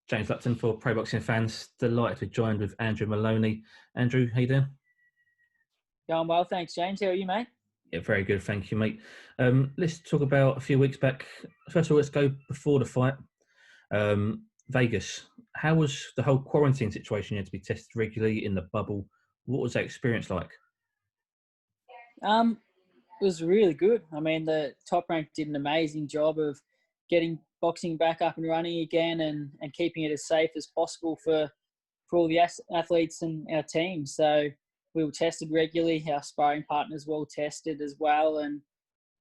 James Lupton for Pro Boxing Fans. Delighted to be joined with Andrew Moloney. Andrew, how you doing? Going well, thanks, James. How are you, mate? Yeah, very good, thank you, mate. Let's talk about a few weeks back. First of all, let's go before the fight. Vegas. How was the whole quarantine situation? You had to be tested regularly in the bubble. What was that experience like? It was really good. I mean, the Top Rank did an amazing job of getting boxing back up and running again and keeping it as safe as possible for all the athletes and our team. So we were tested regularly. Our sparring partners were all tested as well, and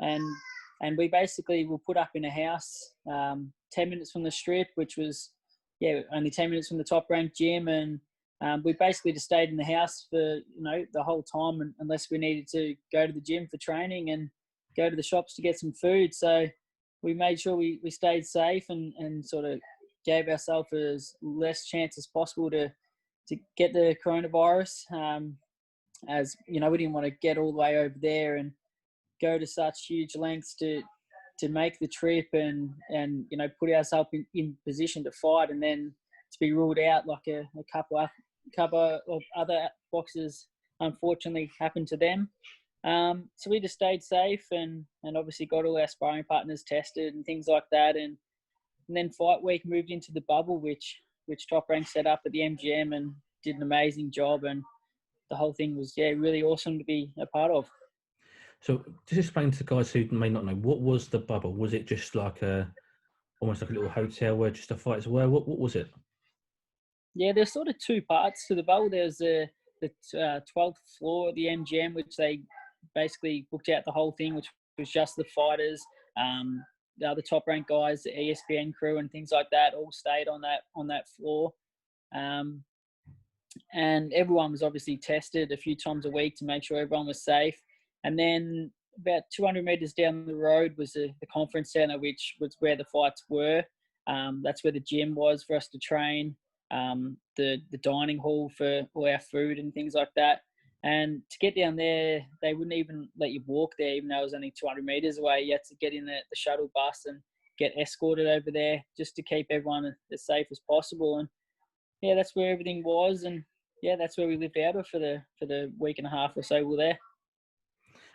and we basically were put up in a house 10 minutes from the strip, which was only 10 minutes from the Top Rank gym, and we basically just stayed in the house for the whole time, unless we needed to go to the gym for training and go to the shops to get some food. So we made sure we stayed safe and sort of gave ourselves as less chance as possible to get the coronavirus. As you know, we didn't want to get all the way over there and go to such huge lengths to make the trip and put ourselves in position to fight, and then to be ruled out like a couple of other boxers unfortunately happened to them. So we just stayed safe and obviously got all our sparring partners tested and things like that, and then fight week moved into the bubble, which Top Rank set up at the MGM and did an amazing job, and the whole thing was really awesome to be a part of. So just explain to guys who may not know, what was the bubble? Was it just like almost like a little hotel where just the fights were? What was it? Yeah, there's sort of two parts to the bubble. There's the 12th floor of the MGM, which they basically booked out the whole thing, which was just the fighters. The other Top Rank guys, the ESPN crew and things like that, all stayed on that floor. And everyone was obviously tested a few times a week to make sure everyone was safe. And then about 200 meters down the road was the conference center, which was where the fights were. That's where the gym was for us to train, the dining hall for all our food and things like that. And to get down there, they wouldn't even let you walk there, even though it was only 200 meters away. You had to get in the shuttle bus and get escorted over there just to keep everyone as safe as possible. And yeah, that's where everything was, and yeah, that's where we lived out of for the week and a half or so we were there.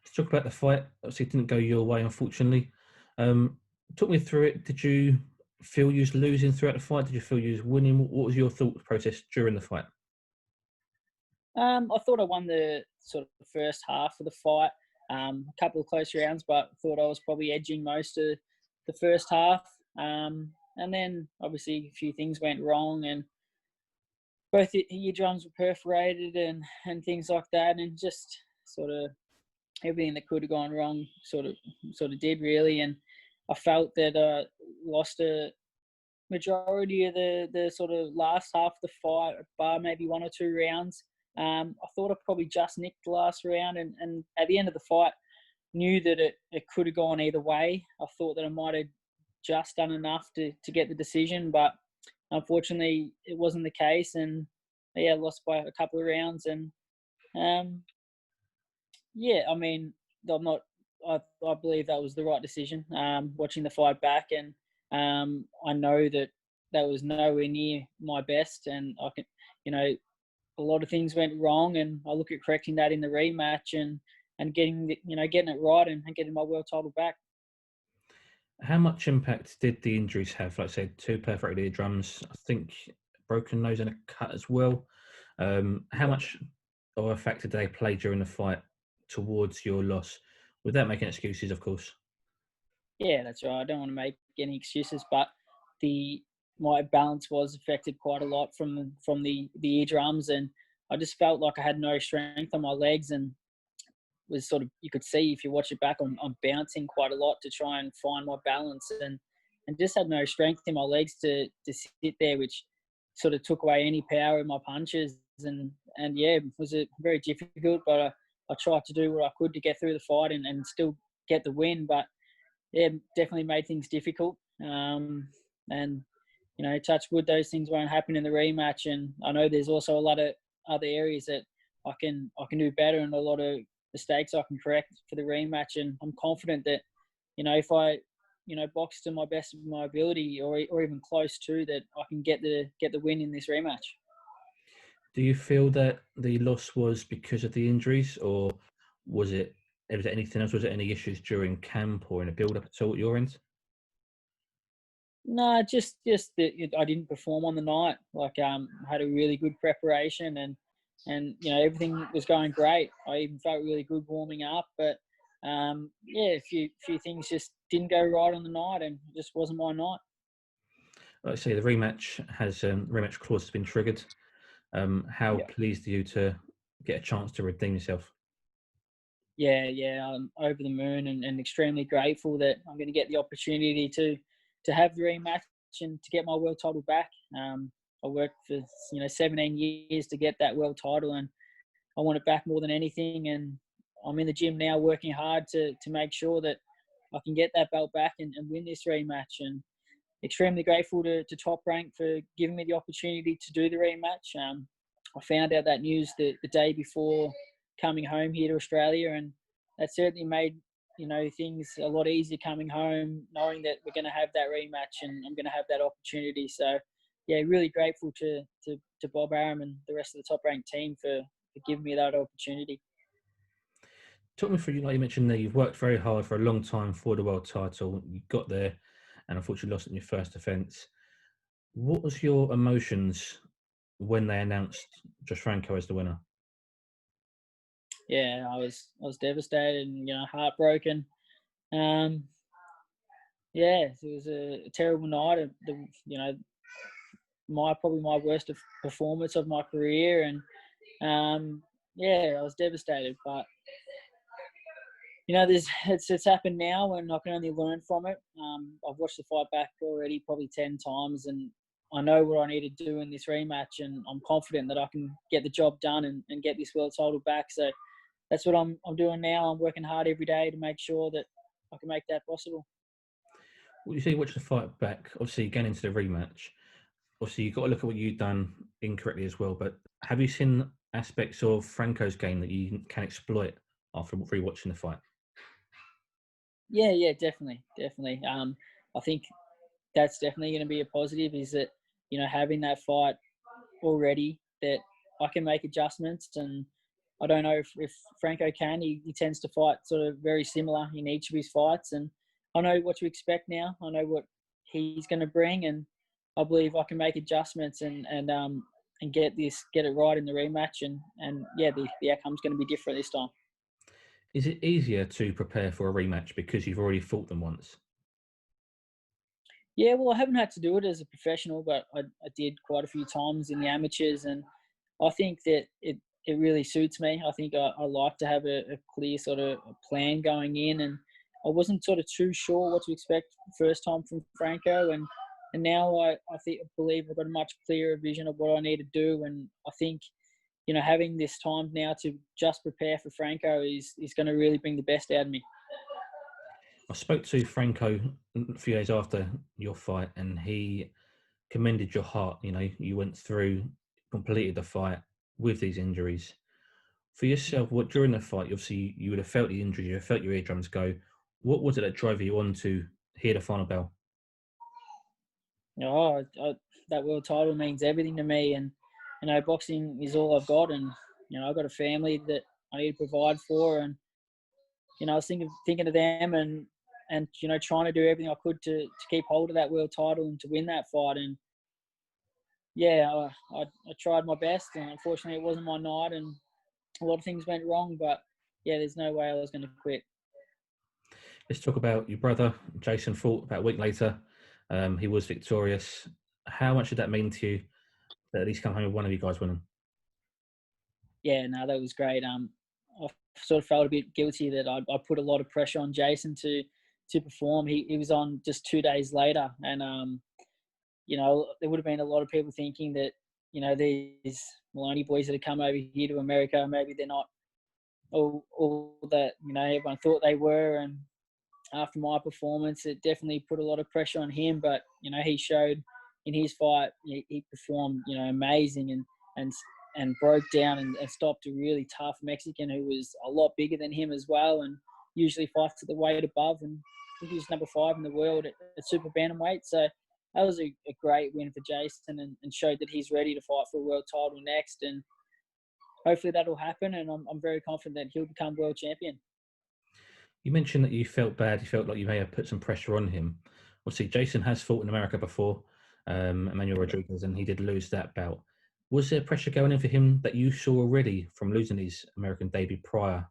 Let's talk about the fight. Obviously, it didn't go your way, unfortunately. Talk me through it. Did you feel you was losing throughout the fight? Did you feel you was winning? What was your thought process during the fight? I thought I won the sort of first half of the fight. A couple of close rounds, but thought I was probably edging most of the first half. And then obviously a few things went wrong, and both eardrums were perforated and things like that, and just sort of everything that could have gone wrong sort of did really. And I felt that I lost a majority of the sort of last half of the fight, bar maybe one or two rounds. I thought I probably just nicked the last round, and at the end of the fight, knew that it could have gone either way. I thought that I might have just done enough to get the decision, but unfortunately it wasn't the case, and yeah, lost by a couple of rounds. And I mean, I'm not. I believe that was the right decision. Watching the fight back, and I know that was nowhere near my best, and I can, a lot of things went wrong, and I look at correcting that in the rematch and getting it right and getting my world title back. How much impact did the injuries have? Like I said, two perforated eardrums, I think broken nose and a cut as well. How much of a factor did they play during the fight towards your loss? Without making excuses, of course. Yeah, that's right. I don't want to make any excuses, but my balance was affected quite a lot from the eardrums, and I just felt like I had no strength on my legs, and was sort of, you could see if you watch it back, I'm bouncing quite a lot to try and find my balance, and just had no strength in my legs to sit there, which sort of took away any power in my punches, and yeah, it was very difficult, but I tried to do what I could to get through the fight and still get the win, but yeah, definitely made things difficult. And touch wood, those things won't happen in the rematch. And I know there's also a lot of other areas that I can do better, and a lot of mistakes I can correct for the rematch. And I'm confident that, if I box to my best of my ability, or even close to that, I can get the win in this rematch. Do you feel that the loss was because of the injuries, or was it? Was there anything else? Was there any issues during camp or in a build-up at all at your end? No, just that I didn't perform on the night. Like, had a really good preparation, and everything was going great. I even felt really good warming up, but yeah, a few things just didn't go right on the night, and it just wasn't my night. Like I say, the rematch clause has been triggered. How Yeah, pleased are you to get a chance to redeem yourself? yeah. I'm over the moon and extremely grateful that I'm going to get the opportunity to have the rematch and to get my world title back. I worked for 17 years to get that world title, and I want it back more than anything. And I'm in the gym now working hard to make sure that I can get that belt back and win this rematch. And extremely grateful to Top Rank for giving me the opportunity to do the rematch. I found out that news the day before coming home here to Australia, and that certainly made things a lot easier coming home, knowing that we're going to have that rematch and I'm going to have that opportunity. So, yeah, really grateful to Bob Arum and the rest of the Top Rank team for giving me that opportunity. Talk me through, like you mentioned there, you've worked very hard for a long time for the world title. You got there and unfortunately lost in your first defence. What was your emotions when they announced Josh Franco as the winner? Yeah, I was devastated and heartbroken. Um, yeah, it was a terrible night. My probably my worst performance of my career, and yeah, I was devastated. But there's it's happened now, and I can only learn from it. I've watched the fight back already probably 10 times, and I know what I need to do in this rematch, and I'm confident that I can get the job done and get this world title back. So that's what I'm doing now. I'm working hard every day to make sure that I can make that possible. Well, you say you watched the fight back, obviously getting into the rematch. Obviously, you've got to look at what you've done incorrectly as well. But have you seen aspects of Franco's game that you can exploit after rewatching the fight? Yeah, definitely. I think that's definitely going to be a positive. Is that having that fight already, that I can make adjustments, and I don't know if Franco can. He tends to fight sort of very similar in each of his fights, and I know what to expect now. I know what he's going to bring, and I believe I can make adjustments and get it right in the rematch, and yeah, the outcome's going to be different this time. Is it easier to prepare for a rematch because you've already fought them once? Yeah, well, I haven't had to do it as a professional, but I did quite a few times in the amateurs, and I think that it really suits me. I think I like to have a clear sort of plan going in, and I wasn't sort of too sure what to expect first time from Franco, and now I believe I've got a much clearer vision of what I need to do, and I think having this time now to just prepare for Franco is going to really bring the best out of me. I spoke to Franco a few days after your fight, and he commended your heart. You know, you went through, completed the fight with these injuries. For yourself, what during the fight, obviously you would have felt the injuries, you would have felt your eardrums go. What was it that drove you on to hear the final bell? That world title means everything to me, and boxing is all I've got, and I've got a family that I need to provide for, and I was thinking of them, and trying to do everything I could to keep hold of that world title and to win that fight, and yeah, I tried my best, and unfortunately it wasn't my night, and a lot of things went wrong, but yeah, there's no way I was going to quit. Let's talk about your brother, Jason fought about a week later. He was victorious. How much did that mean to you that at least come home with one of you guys winning? Yeah, no, that was great. I sort of felt a bit guilty that I put a lot of pressure on Jason to perform. He was on just 2 days later, and there would have been a lot of people thinking that these Moloney boys that have come over here to America, maybe they're not all that everyone thought they were. And after my performance, it definitely put a lot of pressure on him. But he showed in his fight, he performed amazing, and and broke down and stopped a really tough Mexican who was a lot bigger than him as well, and usually fights at the weight above. And think he was number 5 in the world at super bantamweight. So that was a great win for Jason, and showed that he's ready to fight for a world title next. And hopefully that'll happen. And I'm very confident that he'll become world champion. You mentioned that you felt bad. You felt like you may have put some pressure on him. Obviously, Jason has fought in America before, Emmanuel Rodriguez, and he did lose that bout. Was there pressure going in for him that you saw already from losing his American debut prior?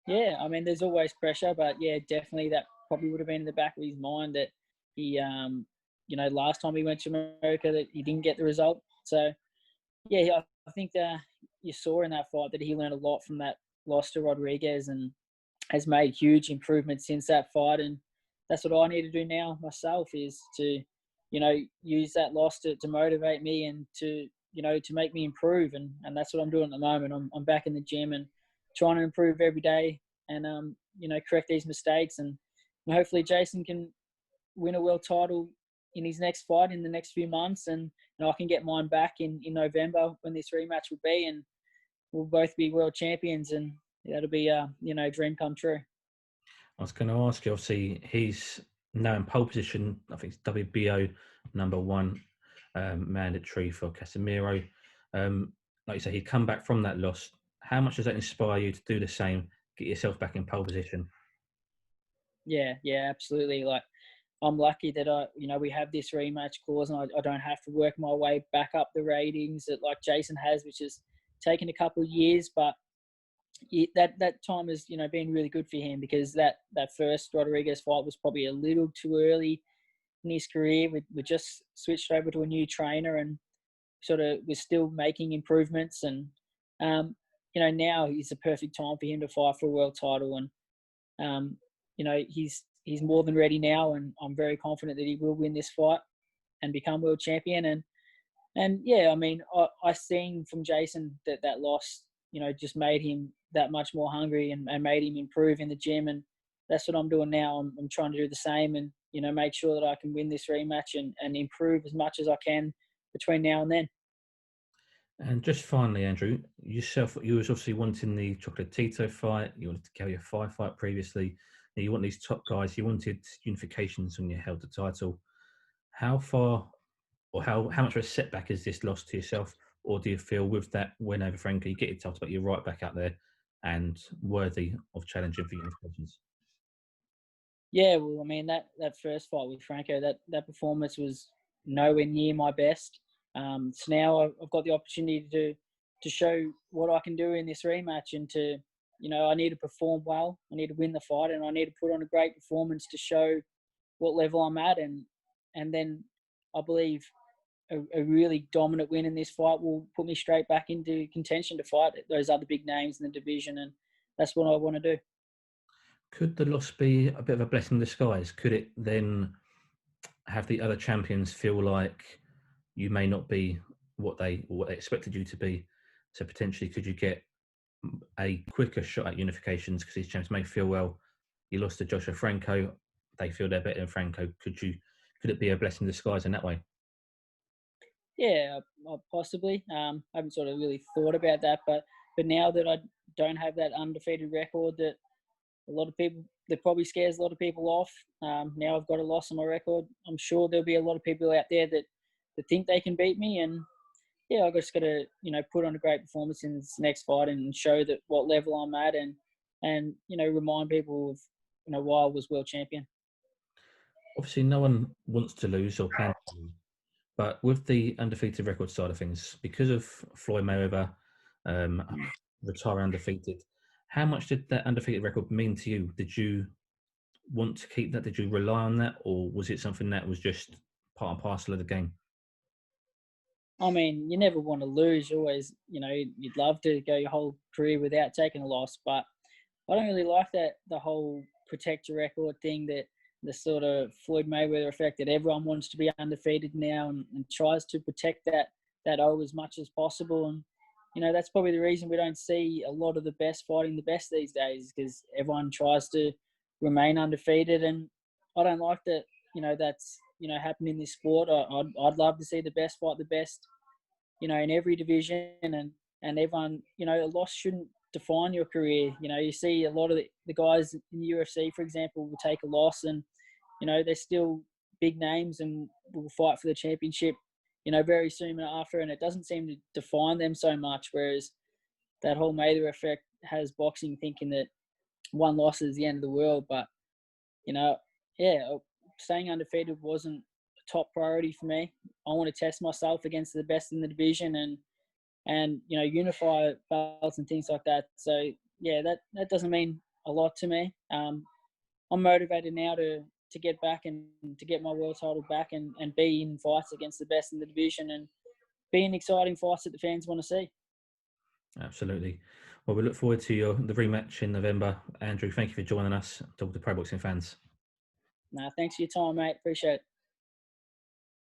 Yeah, I mean, there's always pressure, but yeah, definitely that probably would have been in the back of his mind that he, last time he went to America that he didn't get the result. So yeah, I think you saw in that fight that he learned a lot from that loss to Rodriguez, and has made huge improvements since that fight. And that's what I need to do now myself, is to, use that loss to motivate me and to make me improve. And that's what I'm doing at the moment. I'm back in the gym and trying to improve every day, and, correct these mistakes. And hopefully Jason can win a world title in his next fight in the next few months. And I can get mine back in November when this rematch will be. And we'll both be world champions, and that'll be a dream come true. I was going to ask you, obviously, he's now in pole position. I think it's WBO #1 mandatory for Casemiro. Like you say, he'd come back from that loss. How much does that inspire you to do the same, get yourself back in pole position? Yeah, absolutely. Like, I'm lucky that we have this rematch clause, and I don't have to work my way back up the ratings that like Jason has, which has taken a couple of years. But that time has been really good for him, because that first Rodriguez fight was probably a little too early in his career. We just switched over to a new trainer, and sort of we're still making improvements. And now is the perfect time for him to fight for a world title. And he's more than ready now, and I'm very confident that he will win this fight and become world champion. And yeah, I mean, I seen from Jason that loss, just made him that much more hungry, and made him improve in the gym. And that's what I'm doing now. I'm trying to do the same, and make sure that I can win this rematch, and improve as much as I can between now and then. And just finally, Andrew, yourself, you was obviously wanting the Chocolatito fight. You wanted to carry a fight previously. Now you want these top guys. You wanted unifications when you held the title. How far, or how much of a setback is this loss to yourself? Or do you feel with that win over Franco, you get your title, but you're right back out there and worthy of challenging for unifications? Yeah, well, I mean, that first fight with Franco, that performance was nowhere near my best. So now I've got the opportunity to show what I can do in this rematch, and I need to perform well. I need to win the fight, and I need to put on a great performance to show what level I'm at. And then I believe a really dominant win in this fight will put me straight back into contention to fight those other big names in the division. And that's what I want to do. Could the loss be a bit of a blessing in disguise? Could it then have the other champions feel like you may not be what they expected you to be? So potentially, could you get a quicker shot at unifications because these champs may feel, well, you lost to Joshua Franco, they feel they're better than Franco. Could it be a blessing in disguise in that way? Yeah, possibly. I haven't sort of really thought about that, but now that I don't have that undefeated record, that a lot of people, that probably scares a lot of people off. Now I've got a loss on my record. I'm sure there'll be a lot of people out there that think they can beat me. And yeah, I've just got to put on a great performance in this next fight, and show that what level I'm at, and remind people of why I was world champion. Obviously, no one wants to lose or plan to lose. But with the undefeated record side of things, because of Floyd Mayweather um, retiring undefeated, how much did that undefeated record mean to you? Did you want to keep that? Did you rely on that? Or was it something that was just part and parcel of the game? I mean, you never want to lose. You always, you'd love to go your whole career without taking a loss. But I don't really like the whole protect your record thing, that the sort of Floyd Mayweather effect, that everyone wants to be undefeated now, and tries to protect that O as much as possible. And that's probably the reason we don't see a lot of the best fighting the best these days, because everyone tries to remain undefeated. And I don't like that. That's happening in this sport. I'd love to see the best fight the best, in every division. And everyone, a loss shouldn't define your career. You know, you see a lot of the guys in the UFC, for example, will take a loss, and they're still big names and will fight for the championship. Very soon after, and it doesn't seem to define them so much. Whereas that whole Mayweather effect has boxing thinking that one loss is the end of the world. But you know, yeah, staying undefeated wasn't a top priority for me. I want to test myself against the best in the division and unify belts and things like that. So yeah, that doesn't mean a lot to me. I'm motivated now to get back and to get my world title back and be in fights against the best in the division and be in exciting fights that the fans want to see. Absolutely. Well, we look forward to the rematch in November. Andrew, thank you for joining us, talk to pro boxing fans. Nah, thanks for your time, mate. Appreciate it.